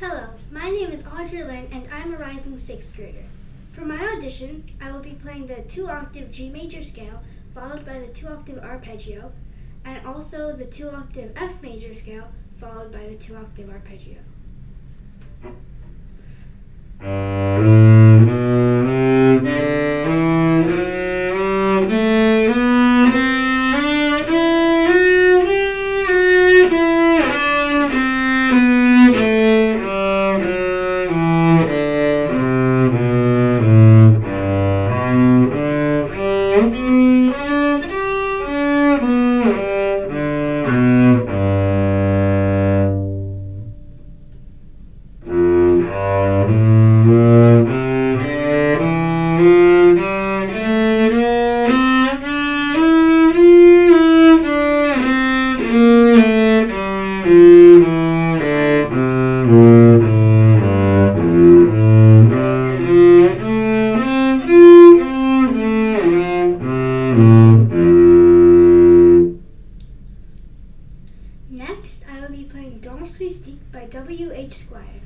Hello, my name is Audrey Lynn and I'm a rising 6th grader. For my audition, I will be playing the 2-octave G major scale followed by the 2-octave arpeggio and also the 2-octave F major scale followed by the 2-octave arpeggio. Next, I will be playing Danse Rustique by W.H. Squire.